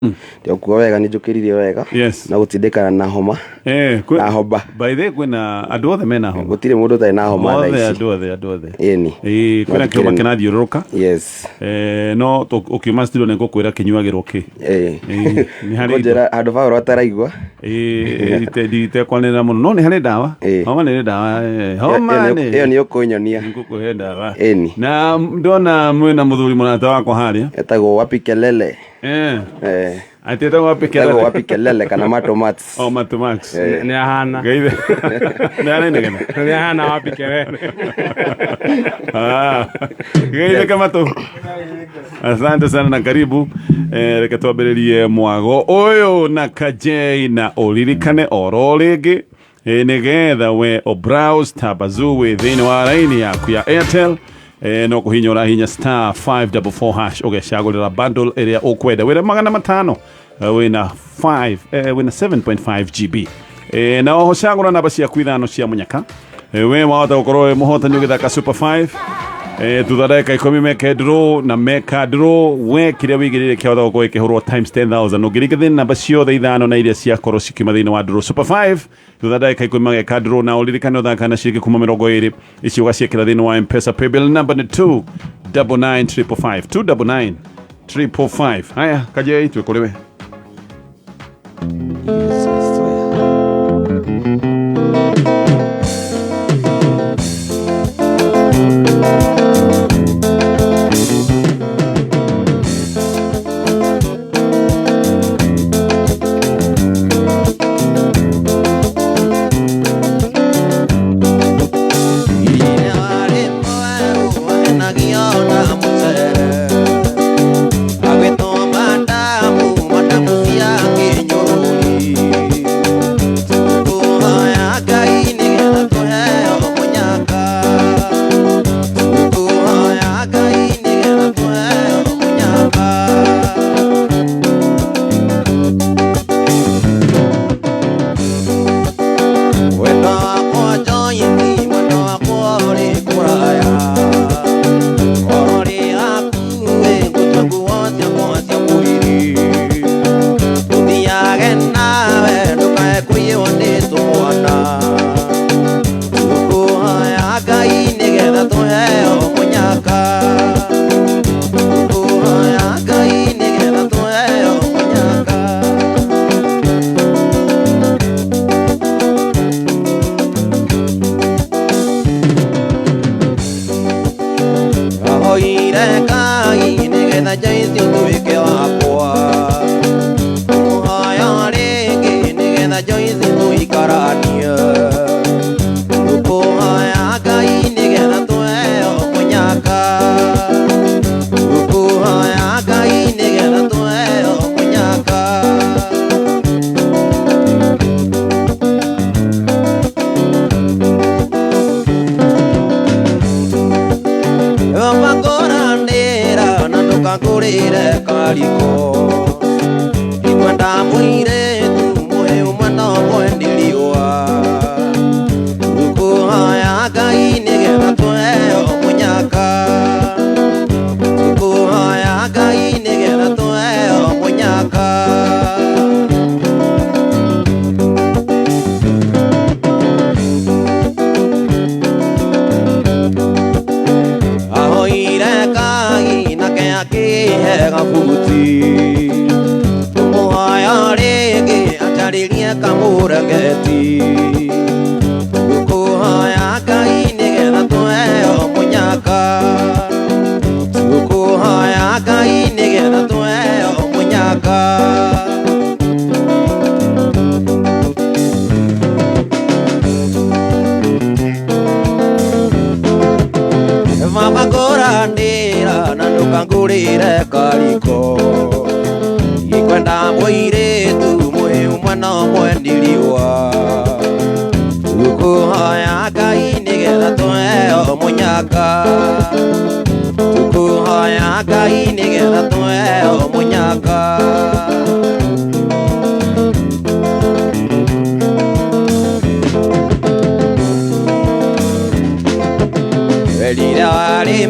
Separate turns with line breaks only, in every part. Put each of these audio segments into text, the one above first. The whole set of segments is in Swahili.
Ndio kuo wega ni njukiririe wega na gutindikana na homa na homa
by the kwina andu othe mena homa
gutire mundu tari na homa tha ici
andu othe
kwina
kioma kinathiururuka no ukiuma studio niko kwira kinyuagirwo ki
ni hari andu Paulo ataraigua
te kwanira muno no ni hari dawa homa ni dawa homa ni
iyo ni ukunyonia
ngukuhe dawa na ndona mwina muthuri munata wakwa haria
etagwo wapi kelele
ateta
wapi kelele kana matomats
matomats
ni ahana
geithe ni ahana
wapi kelele
geithe kama tu asante sana na karibu reke twambĩrĩrie mwago ũyũ na Kajei na ũririkane oro rĩngĩ nĩgetha we browse tabazu thĩinĩ wa raini yaku ya Airtel no kuhinya hinya star 544 hash ugecagurira bundle ĩrĩa ũkwenda wĩra 500 wĩna 7.5 GB na oho cagũra namba ciaku ithano cia munyaka we wahota gũkorwo mũhotani ũgĩthaka super 5 thutha ndagĩka 10 meka draw na meka draw we kĩrĩa wĩigĩrĩire kĩahota gũkorwo gĩkĩhũrwo times 10,000 ũngĩringithania namba ciothe ithano na iria ciakorwo cikiuma thĩinĩ wa draw super 5 thutha ndagĩka 10 mageka draw na ũririkane ũthaka na ciringi kuma 20 ici ũgaciĩkĩra thĩinĩ wa M-Pesa paybill number nĩ 29955 29955 haya Kajei twĩ kũrĩ we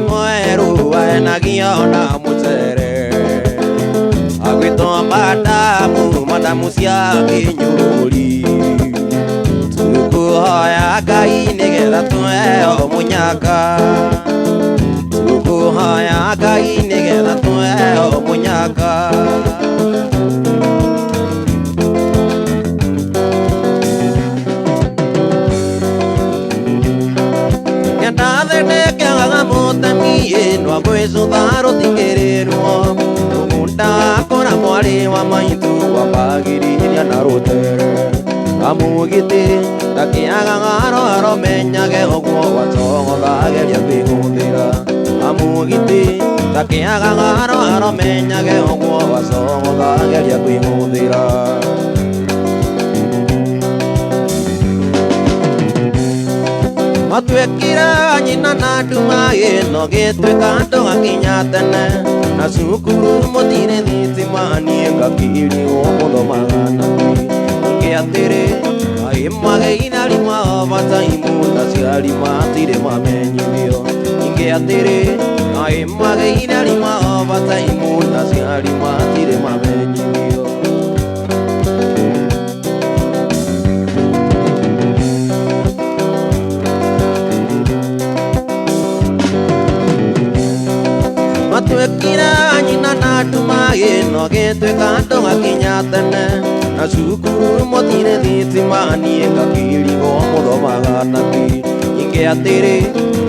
Mweru, na giona mutere agwĩtwo
madamu madamu cia kinyuri tukuhoya Ngai nigetha tuheo munyaka tukuhoya Ngai nigetha tuheo munyaka ndathekekaga mutemi no gwicutha rutikirirwo munda kora mwari wa maitu wambagiriria na rutere amugiti ndakiaga ngaro aromenyage ogwo watogothageria kwihũthĩra amugiti ndakiaga ngaro aromenyage ogwo watogothageria kwihũthĩra matwekira nyina na nduma ĩno gĩtuĩka tũgakinya tene na cukuru mũtire thitima niĩ ngakĩrio mũthomaga naki ingĩ atĩrĩ Ngai mageire arimũ overtime na aciari matirĩ mamenyithio ingĩ atĩrĩ Ngai mageire arimũ overtime na aciari matirĩ mamenyithio matwekira nyina na nduma ĩno gĩtuĩka tũgakinya tene na cukuru mũtire thitima niĩ ngakĩrigwo mũthomaga naki ingĩ atĩrĩ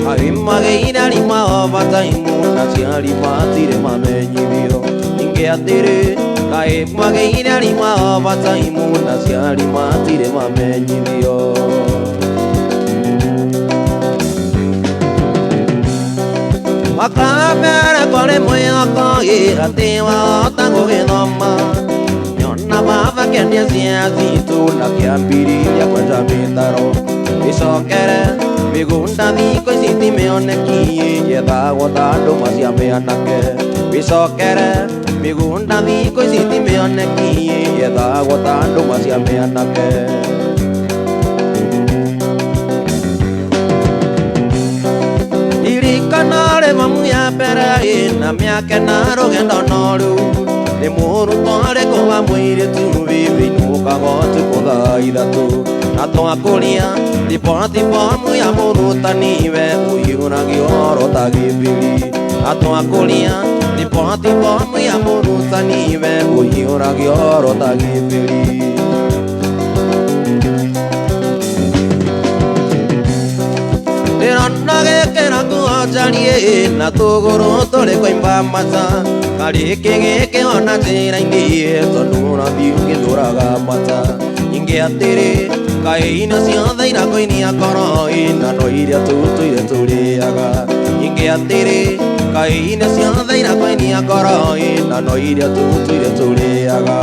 Ngai mageire arimũ overtime na aciari matirĩ mamenyithio ingĩ atĩrĩ Ngai mageire arimũ overtime na aciari matirĩ mamenyithio Makamere kore mwĩhoko atĩ wahota gũgĩthoma nyona baba kendia ciacitu na kĩambĩrĩria kwenja mĩtaro ĩcokere mĩgũnda thikũ ici timĩonekie yethagwo ta ndũma cia mĩanake ĩcokere mĩgũnda thikũ ici timĩonekie yethagwo ta ndũma cia mĩanake Irikanare mamu ya mbere na mĩaka na rũgendo noru nĩ mũrutwo ũrĩkũ wa mũirĩtu wĩinũkaga ũtukũ thaa ithatũ na twakũria riboti bomu ya mũrutani we ũihũragio ũhoro ta gĩbiri na twakũria riboti bomu ya mũrutani we ũihũragio ũhoro ta gĩbiri Ndĩrona gĩkĩra nguonjarie na tũgũrũ tũrĩ kũimba mata karĩkĩ gĩkĩ ona njĩra-inĩ tondũ ũrathiĩ ũgĩthũraga mata ingĩ atĩrĩ Ngai na ciothe irakũinia ngoro na no iria tũtũire tũrĩaga ingĩ atĩrĩ Ngai na ciothe irakũinia ngoro na no iria tũtũire tũrĩaga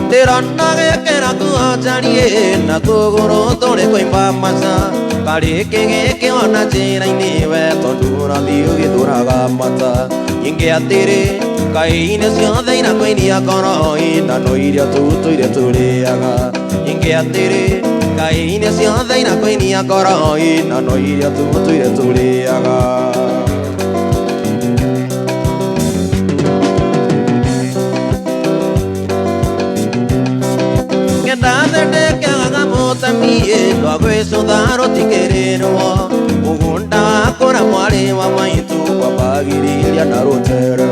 Ndĩrona gĩkĩra nguonjarie na tũgũrũ tũrĩ kũimba maca karĩkĩ gĩkĩ ona njĩra-inĩ we tondũ ũrathiĩ ũgĩthũraga mata ingĩ atĩrĩ Ngai nĩ ciothe irakũinia ngoro na no iria tũtũire tũrĩaga ingĩ atĩrĩ Ngai nĩ ciothe irakũinia ngoro na no iria tũtũire tũrĩaga ndathondekaga mũtemi ndwa gwĩcũtha rũtikĩrĩrwo mũgũnda wakũra mwarĩ wa maitũ kwambagĩrĩria na rũtere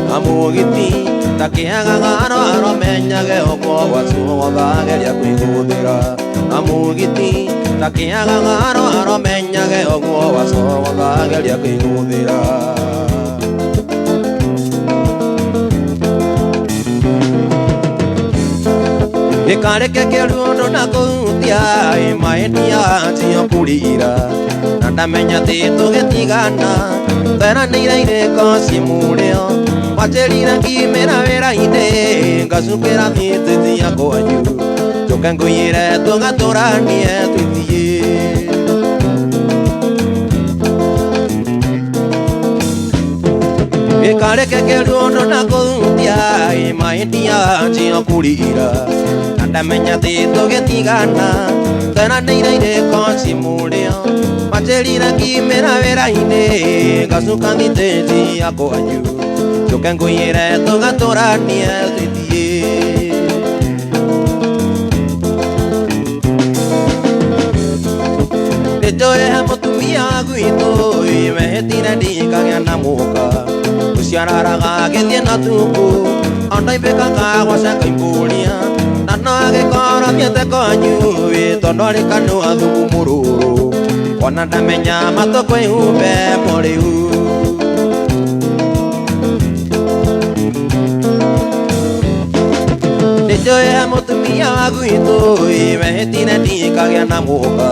na mũgiti ndakĩaga ng'aro aromenyage ũguo gwacũgothageria kwĩhũthĩra na mũgiti ndakĩaga ng'aro aromenyage ũguo gwacũgothageria kwĩhũthĩra Ikareke kĩrundo na kũhutia mahĩtia cio kũrira na ndamenya atĩ tũgĩtigana tweranĩire irĩko cimũrĩo wanjĩrire ngiumĩra wĩra-inĩ ngacukĩra thiĩtĩ cia kwanyu njũke ngũiyĩre tũgatũranie twĩthiĩ Ikareke kĩrundo na kũhutia mahĩtia cio kũrira ndamenya thito getigana tana neire konsimurio macherira kimera wera-ini ngacuka thitĩnji yakwa nyu njuke ngũiyĩre tũgatũranie thĩthiĩ nĩnjũĩ mũtumia gwitũ mehĩtire ndikagĩa na mũka ũciararaga gĩthiĩ na tuku ondaimbĩkaga gwacaka imbũria na no agĩkorothiĩte kwanyu tondũ arĩ kanua thumu mũrũrũ ona ndamenya matũkũ ihumbe mũrĩu nĩnjũĩ mũtumia wa gwitũ mehĩtire ndikagĩa na mũka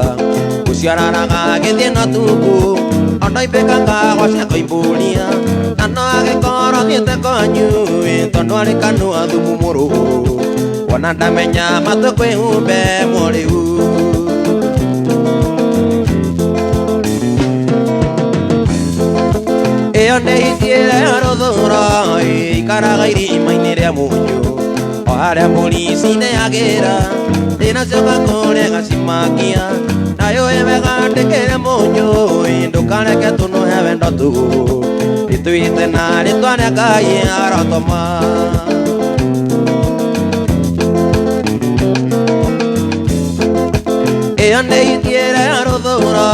ũciararaga gĩthiĩ na tuku ondaimbĩkaga gwacaka imbũria na no agĩkorothiĩte kwanyu tondũ arĩ kanua thumu mũrũrũ ona ndamenya matũkũ ihumbe mũrĩu ĩyo nĩ itiĩre rũthũra ikaraga irima-inĩ rĩa mũnyũ o harĩa mbũri cineyagĩra ndĩnacoka kũrĩa gacimakia nayo wega ndĩkĩre mũnyũ ndũkareke tũnũhe wendo tu ĩtwĩte na rĩtwa rĩa Ngai arotoma ĩyo nĩ itiĩre rũthũra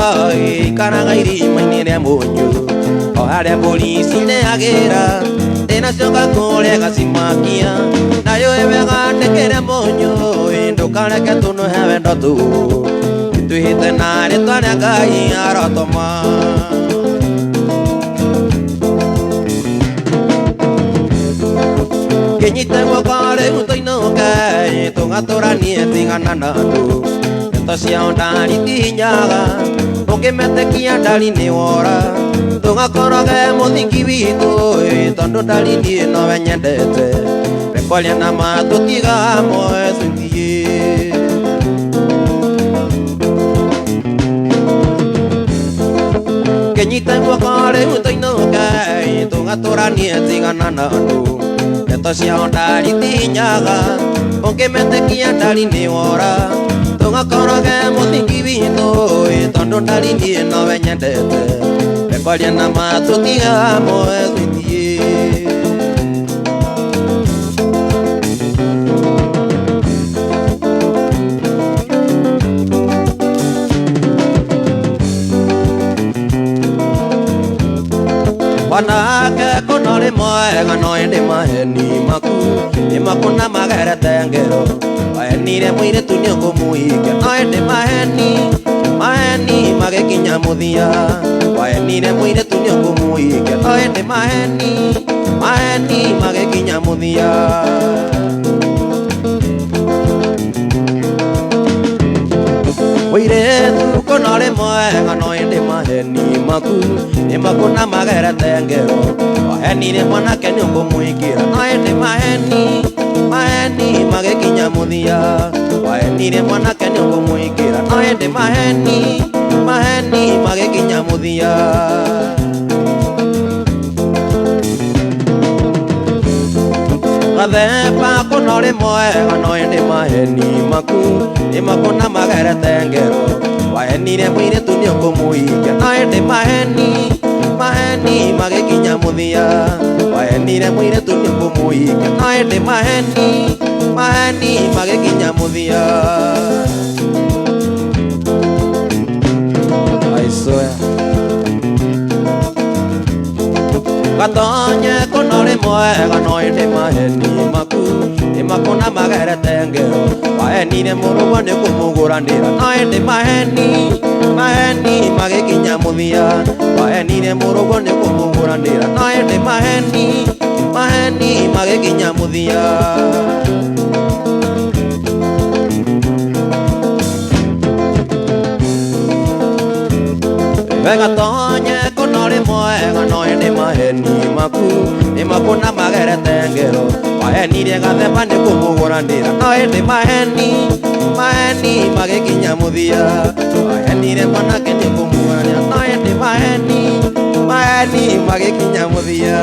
ikaraga irima-inĩ rĩa mũnyũ o harĩa mbũri cineyagĩra ndĩnacoka kũrĩa gacimakia nayo wega ndĩkĩre mũnyũ ndũkareke tũnũhe wendo tu ĩtwĩte na rĩtwa rĩa Ngai arotoma kĩnyite guoko rĩu tũinũke tũgatũranie tigana na andũ ndeto ciao ndari tinyaga ũngĩmetĩkia ndari nĩ wora tũgakoroge mũthingi witũ tondũ ndari niĩ nowe nyendete rekwaria na ma tũtiga hamwe tũthiĩ kĩnyite guoko rĩu tũinũke tũgatũranie tigana na andũ ndeto ciao ndari tinyaga ũngĩmetĩkia ndari nĩ wora tũgakoroge mũthingi witũ tondũ ndari niĩ nowe nyendete rekwaria na ma tũtiga hamwe tũthiĩ wanake kũnarĩ mwega no ĩndĩ maheni maku nĩ makũna magerete ngero wahenire mũirĩtu nĩ ũkũmũhikia no ĩndĩ maheni magĩkinya mũthia wahenire mũirĩtu nĩ ũkũmũhikia no ĩndĩ maheni magĩkinya mũthia mũirĩtu kũnarĩ mwega no ĩndĩ maheni maku nĩ makũna magerete ngero wahenire mwanake nĩ ũkũmũhikĩra no ĩndĩ maheni magĩkinya mũthia wahenire mwanake nĩ ũkũmũhikĩra no ĩndĩ maheni magĩkinya mũthia gathemba kũnarĩ mwega no ĩndĩ maheni maku nĩ makũna magerete ngero wahenire mũirĩtu nĩ ũkũmũhikia no ĩndĩ maheni magĩkinya mũthia wahenire mũirĩtu nĩ ũkũmũhikia no ĩndĩ maheni magĩkinya mũthia I swear gatonye kũnarĩ mwega no ĩndĩ maheni maku nĩ makũna magerete ngero wahenire mũrũguo nĩ kũmũgũranĩra no ĩndĩ maheni magĩkinya mũthia wahenire mũrũguo nĩ kũmũgũranĩra no ĩndĩ maheni magĩkinya mũthia wega tonye kũnarĩ mwega no ĩndĩ maheni maku nĩ makũna magerete ngero wahenire gathemba nĩ kũmũgũranĩra no ĩndĩ maheni magĩkinya mũthia wahenire mwanake nĩ kũmũgũranĩra no ĩndĩ maheni magĩkinya mũthia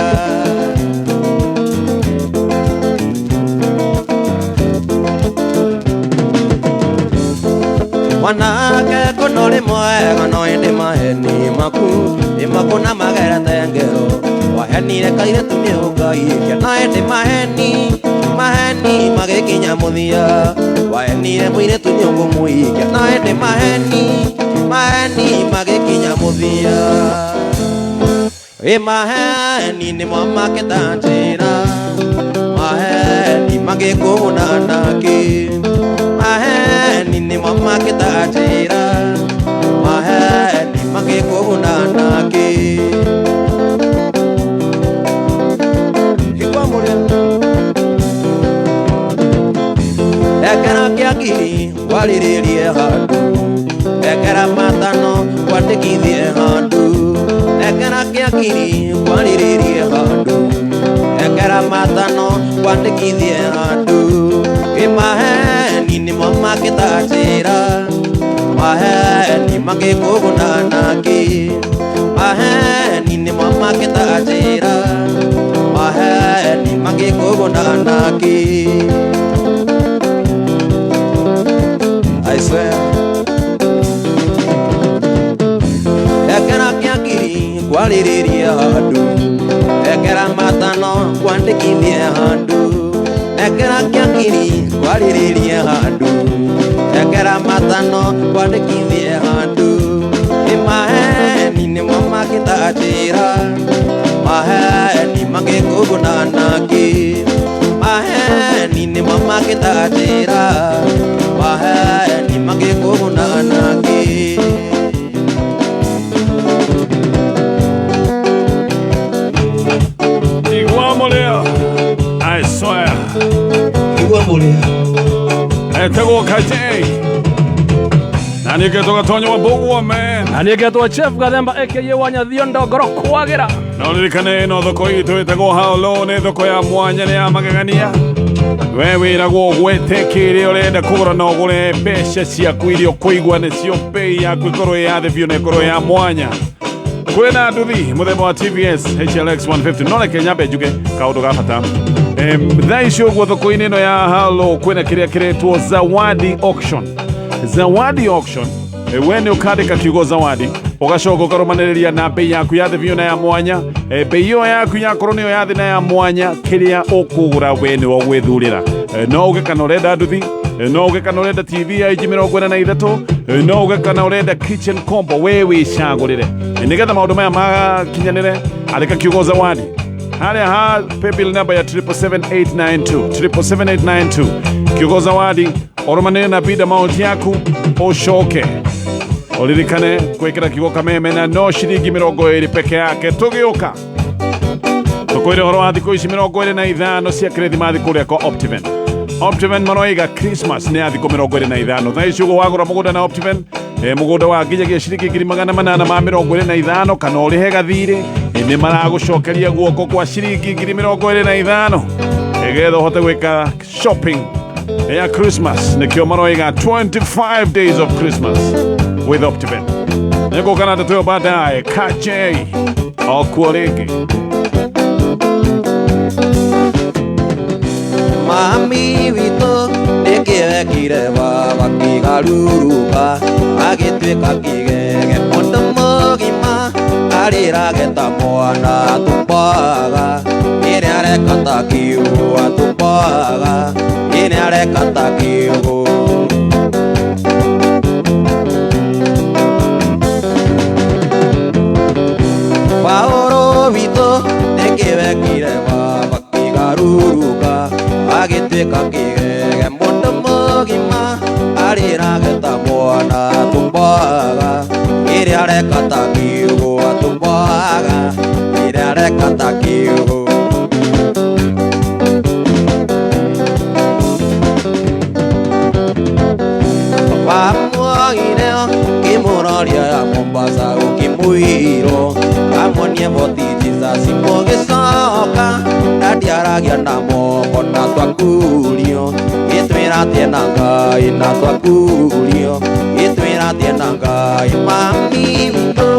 Mwanake kunole mwega no ende maheni maku Imakuna magera tengero Wahenire kaire tumiuga ikia no ende maheni Maheni magikinya muthia Wahenire mwire tunyungu muikia no ende maheni Maheni magikinya muthia Maheni ni mwamaketa njira Maheni magikuna naki Maheni ni mwamaketa njira Maheni magikuna naki Hikwa muria Ekera kiakiri waliririe handu Ekera matano watikithie handu Ekera kiakiri waliririe handu Ekera matano wandikithie handu Maheni ni mwamaketa njira Maheni magikuna naki Maheni ni mwamaketa njira Maheni magikuna naki I swear Ekera kiakiri kwaliririe handu Ekera matano kwandikithie handu Ekera kiakiri kwaliririe handu Ekera matano kwandikithie handu Maheni ni mwamaketa njira Maheni magikuna naki Maheni ni mwamaketa njira Maheni magikuna naki
Iguamolia I swear
Iguamolia
Etego Kajay Nani getoga Tonyo wa Bogwa man
Nani getoga Chef Gathemba aka Wanyathio Ndogoro kwagira
No lirikane no thoko itu etego haulo ne thoko ya mwanya ne ya magegania Wewe iragwo gwetekire urenda kugura no gure mbeca ciaku irio kuigwa nicio bei yaku ikorwo yathebio na ikorwo ya mwanya kwena nduthi muthemba wa TVS HLX 150 no reke nyambe njuge kaundu ga bata thaa icio guo thoko-inĩ ĩno ya halo kwena kiria kiretwo Zawadi Auction. Zawadi Auction we nĩ ũkandĩka kiugo Zawadi ũgacoka ũkarũmanĩrĩria na bei yaku ya thĩ na ya mwanya bei ĩyo yaku yakorwo nĩyo ya thĩ na ya mwanya kĩrĩa ũkũgũra we nĩwe ũgwĩthurĩra no uge kana ũrenda nduthi no uge kana ũrenda TV ya inji 43 no uge kana ũrenda kitchen combo we wĩcagũrĩre nĩgetha maũndũ maya makinyanĩre andĩka kiugo Zawadi harĩa ha paybill number ya 77892 kiugo Zawadi ũrũmanĩrĩrie na bid amount yaku ũcoke uririkane kwikira kiugo Kameme na no ciringi 20 peke yake tugĩũka tukwĩre ũhoro wa thikũ ici 25 cia Kirithimathi kũrĩa kwa Optiven. Optiven maroiga Christmas nĩ ya thikũ 25 thaa ici ũguo wagũra mũgũnda na Optiven mũgũnda wa nginyagia ciringi 825 kana ũrĩhe gathirĩ nĩ maragũcokeria guoko kwa ciringi 25 nĩgetha ũhote gwĩka shopping ya Christmas nikio maroiga 25 days of Christmas with Optiven. Niko kana tatuyo baadaye KJ Okwolege.
Mami wito nikĩwekire baba kĩgaruruka agĩtuĩka kĩgege mũndũ mũgima arĩrage ta mwana atũmbaga ĩrĩ areka ta kiugo atũmbaga ĩrĩ areka ta kiugo Paoro wito nikĩwekire baba kĩgaruruka agĩtuĩka kĩgege mũndũ mũgima arĩrage ta mwana atũmbaga ĩrĩ areka ta kiugo atũmbaga ĩrĩ areka ta kiugo Wamuagireo kĩmũroria ya Mombasa gũkĩmũirwo kamonie boti Jesus mũgĩcoka ndiaragia na moko na twakurio gĩtwĩra atĩ na Ngai na twakurio gĩtwĩra atĩ na Ngai mami witũ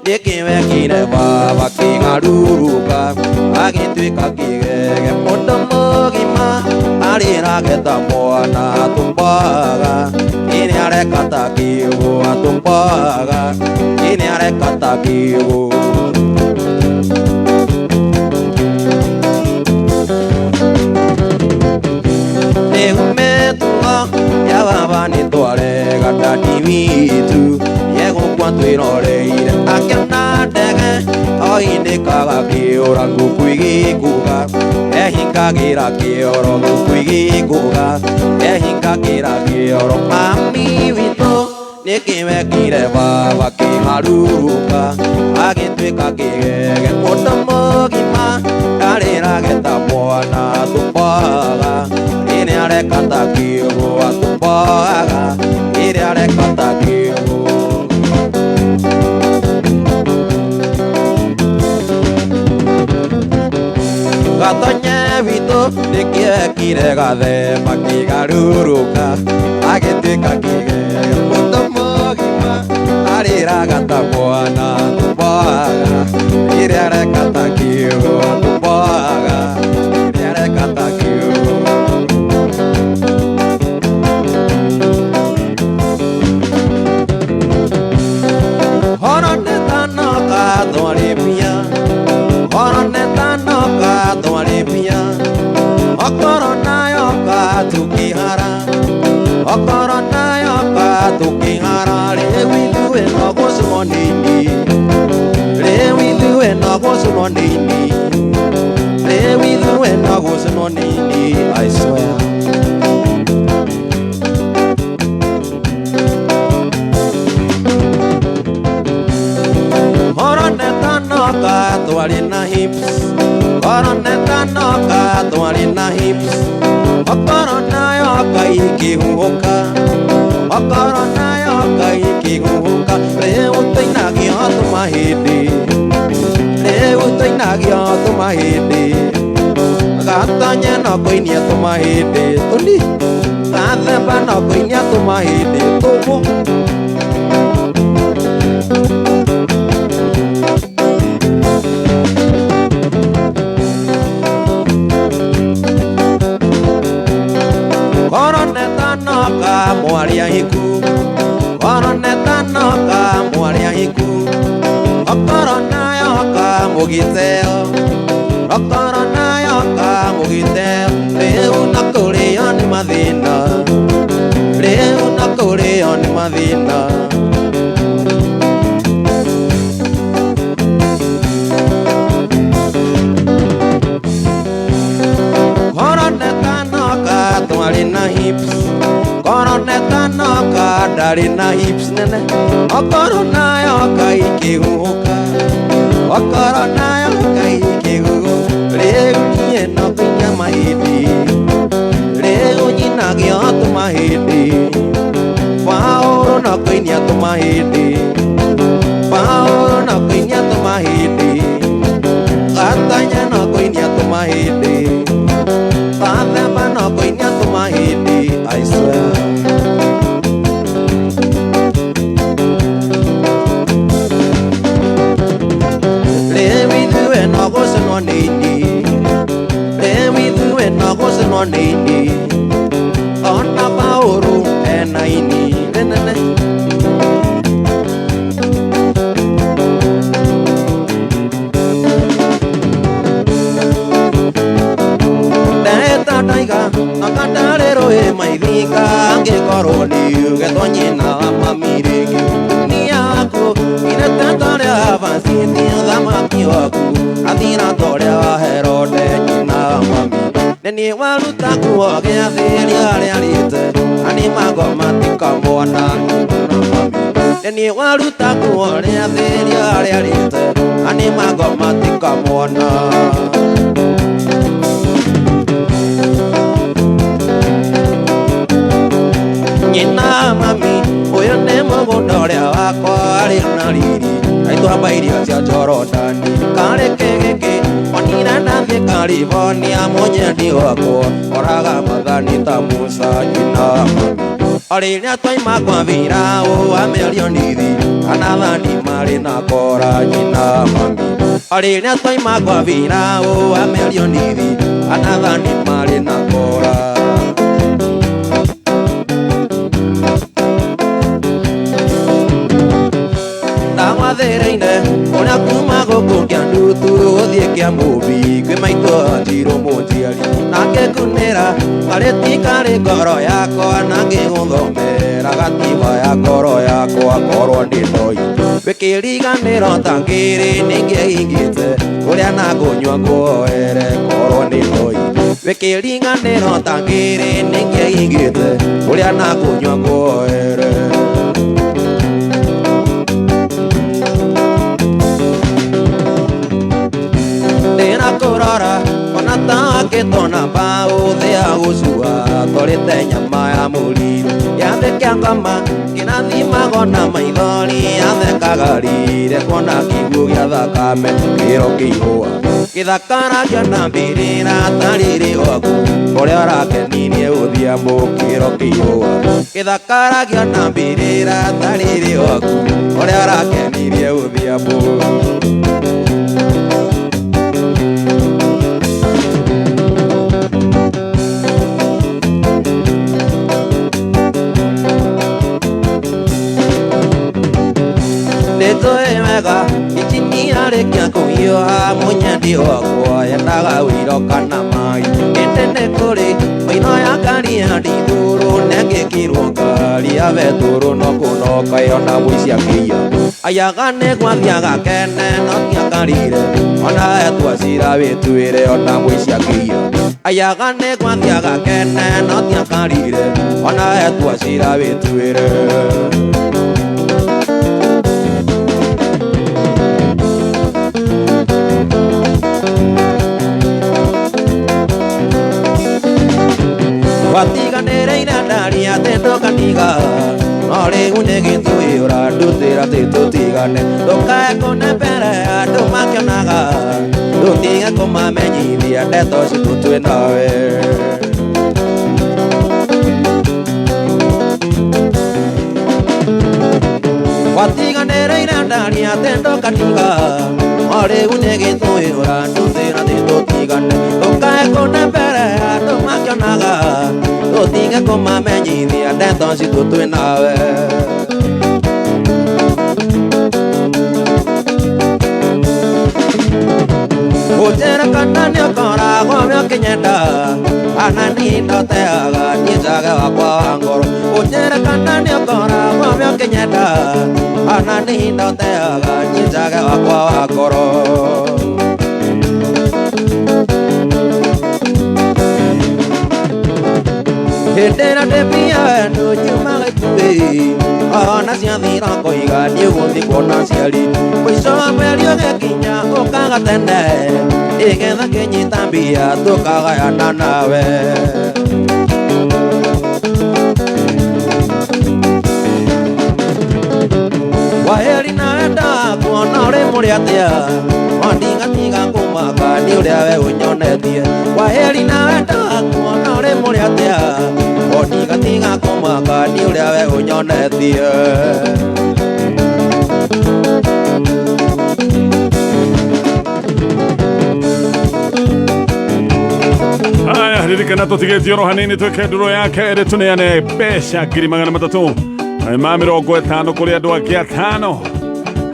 Nikimekire baba kingaruruka agituika kigege mundu mugima arirageta mwana tumbaga ini arekata kiugo atumbaga ini arekata kiugo neumetuga ya baba nitwarega ndani witu yegukwa twiroreire akena ndege oindikaga kiura nguku igikuga ehingagira kioro nguku igikuga ehingagira kioro mami witũ nikimekire baba kĩharũrũka agĩtuĩka kĩgege mũndũ mũgima ndarĩrageta mwana tumbaga ĩrĩa arekata kiugo atumbaga ĩrĩa arekata kiugo gatonye witũ nĩkĩekire gathemba kĩgarũrũka agĩtuĩka kĩgege mũndũ mũgima arĩragata mwana tumbaga ĩrĩa arekata kiugo atumbaga ĩrĩa arekata kiugo horonetano katwarĩmia horonetano katwarĩmia okoro nayo katukihara okoro nayo katukihara rĩu ithuĩ no gũcunwo nini rĩu ithuĩ no gũcunwo nini rĩu ithuĩ no gũcunwo nini I swear horonetano katwarĩ na hips horonetano katwarĩ na hips okoro nayo kaikĩhuhũka okoro nayo kaikĩhuhũka rĩu tũinagio tũmahĩndĩ rĩu tũinagio tũmahĩndĩ gatonye no kũinia tũmahĩndĩ tũni gathemba no kũinia tũmahĩndĩ tũmũ horonetano kamwaria hiku horonetano kamwaria hiku okoro nayo kamũgiteo okoro nayo kamũgiteo rĩu na kũrĩo nĩ mathĩna rĩu na kũrĩo nĩ mathĩna horonetano katwarĩ na hips horonetano kandarĩ na hips nene okoro nayo kaikĩhuhũka okoro nayo kaikĩhuhũka rĩu niĩ no kũinia mahĩndĩ rĩu nyinagio tũmahĩndĩ Paũlũ no kũinia tũmahĩndĩ Paũlũ no kũinia tũmahĩndĩ Gatanya no kũinia tũmahĩndĩ Gathemba no kũinia tũmahĩndĩ I swear rĩu ithuĩ no gũcunwo nini rĩu ithuĩ no gũcunwo nini ona Paũlũ ena ini rĩnene ndeta ndaiga akandarĩrwo ĩ maithinga angĩkorwo ndiuge twanyina mami rĩngĩ ni yaku irete torĩa vacitie thamaki waku athira torĩa wa Herode nyina mami nĩ waruta nguo gĩathĩ rĩarĩa rĩte ani magoma tikamwona mami nĩ waruta nguo gĩathĩ rĩarĩa rĩte ani magoma tikamwona nyina mami ũyũ nĩ mũgũnda ũrĩa wakwa arĩ na riri aitwamba irio cia Jorodani karĩ kĩgĩkĩ onire na California mũnyendi wakwa oraga mathani ta Musa nyina mami Orĩrĩa twaima kwa Viraũ wa mĩrionithi anathani marĩ na kora nyina mami. Orĩrĩa twaima kwa Viraũ wa mĩrionithi anathani marĩ na kora. Ndamwathĩrĩire ũrĩa kuma gũkũ kĩa ndutu gũthiĩ kĩa mũmbi kwĩ maitũ Njirũ mũnjiari na ngĩkunĩra karĩti karĩ ngoro yakwa na ngĩgũthomera gatiba ya ngoro yakwa korwo ndĩ ndoi wĩkĩriganĩro ta ngĩrĩ nĩngĩhingĩte ũrĩa na ngũnyua nguoere korwo ndĩ ndoi wĩkĩriganĩro ta ngĩrĩ nĩngĩhingĩte ũrĩa na ngũnyua nguoere. Ndĩna kũrora ona takĩtona mbaũ thĩ ya gũcua tũrĩte nyama ya mũriru gĩathĩ kĩa ngoma kĩrathimagwo na maithori yathekaga rire kuona kiugo gĩa thakame kĩro kĩihũa gĩthakaragio na mbĩrĩra tarĩrĩ waku ũrĩa ũrakenirie ũthiambo kĩro kĩihũa gĩthakaragio na mbĩrĩra tarĩrĩ waku ũrĩa ũrakenirie ũthiambo. Nĩtũĩ wega ikinya rĩkĩa kũhiũha mũnyendi wakwa yendaga ũiro kana mai ĩndĩ nĩ kũrĩ mĩino ya ngari ya ndithũrũ nengĩkirwo ngari ya betũrũ no kũnoka yona mũici akĩiya ayaga nĩgwathiaga kene no tiakarire ona etwacira wĩtuĩre ona mũici akĩiya ayaga nĩgwathiaga kene no tiakarire ona etwacira wĩtuĩre. Watiganĩrĩire ndari ya tendo kaniga no rĩu nĩ gĩtũĩ ũrandutĩra tũtigane ndũkae kũne mbere andũ makĩonaga ndũtige kũmamenyithia ndeto citũ twĩ nawe. Watiganĩrĩire ndari ya tendo kaniga no rĩu nĩ gĩtũĩ ũrandutĩra tũtigane ndũkae kũne mbere andũ makĩonaga ndũtige kũmamenyithia ndeto citũ twĩ nawe. Ũnjĩra kana nĩũkoragwo ũkĩnyenda kana niĩ ndoteaga niĩ njage wakwa wa ngoro. Ũnjĩra kana nĩũkoragwo ũkĩnyenda kana niĩ ndoteaga niĩ njage wakwa wa ngoro. Hĩndĩ ĩrĩa ndĩmbia wendo nyumaga ituĩ ona ciathira kũiga niĩ gũthiĩ kuona aciari mũico wa mweri ũgĩkinya ũkaga tene nĩgetha kĩnyita mbia tũkagayana nawe. Waheri na wenda kuona ũrĩ mũrĩ atĩa ondigatiga kũmaka nĩ ũrĩa we ũnyonetie. Waheri na wenda kuona ũrĩ mũrĩ atĩa ondigatiga kũmaka nĩ ũrĩa we ũnyonetie.
Aya ririkana tũtigĩtie oro hanini twĩke ndũrũ ya kerĩ tũneane mbeca 300,000 ma 50 kũrĩ andũ angĩ 5.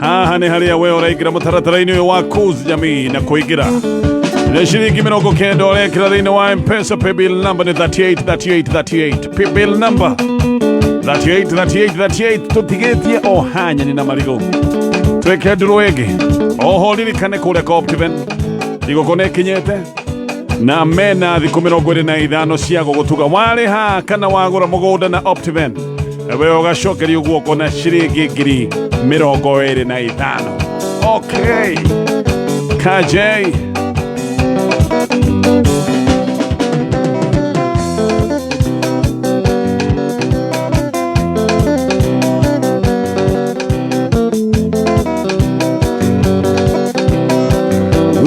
Haha nĩ harĩa we ũraingĩra mũtaratara-inĩ ũyũ wa Kuzi Jamii na kũingĩra nĩ ciringi 90 ũrekĩra thĩinĩ wa M-Pesa. Paybill number nĩ 383838. Paybill number 383838. Tũtigĩtie o hanyani na marigũ twĩke ndũrũ ĩngĩ. Oho ririkane kũrĩa kwa Optiven thigũkũ nĩ ĩkinyĩte na mena thikũ 25 cia gũgũtuga. Warĩha kana wagũra mũgũnda na Optiven we ũgacokeria guoko na ciringi 25,000. Okay, KJ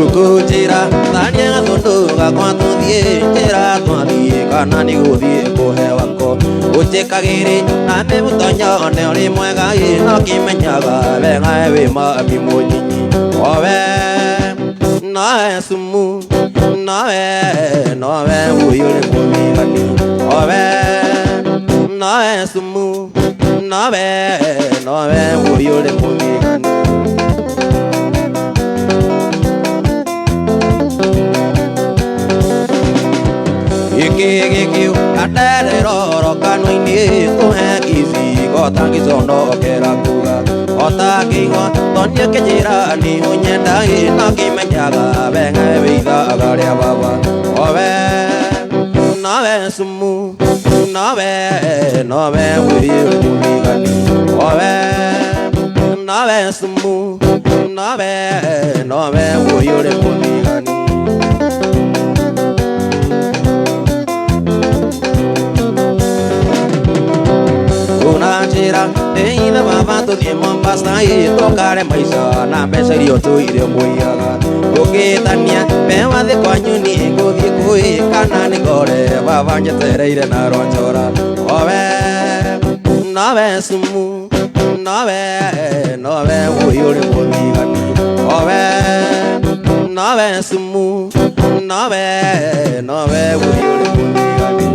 Ukujira tania thundu gakwatu thie njira twathie kana ni guthie kuhewako utikagiri na mebutonya ne uri mwega no kimenyaga benga we mami munyinyi owe nae sumu nae uyule mumigani owe nae sumu nae uyule mumigani Ikigikiu aterero kanoini tuhekizi gotangizondo kerakuga otakingwa tonie kejirani unyenda ino kimenyaga benga beitha agaria baba owe nawe sumu nawe uyule mumigani owe nawe sumu nawe uyule mumigani Unajira teina baba tu di Mombasa tokare maisha na pesa rio tu ile muiaga ukitania pewa de kwanyuni ngothi kui kana ni gore baba njetereire na ronjora owe nawe sumu nawe uyule mumigani owe nawe sumu nawe uyule mumigani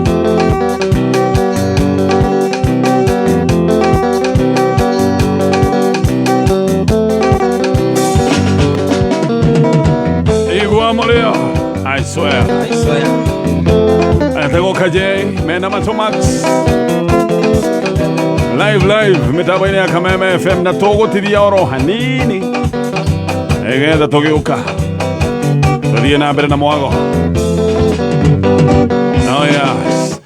Leo, I swear. Tengo KJ, Mena Matomax. Live, mitabaini ya Kameme FM na Togo TV ya oro hanini. Egenda toge uka. Todie na bere na mwago. Oh yes.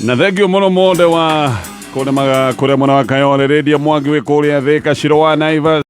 Na thegio mono mode wa kone mwana wa Kayole Radio mwagi we kule ya Thika Shirowa Naivas.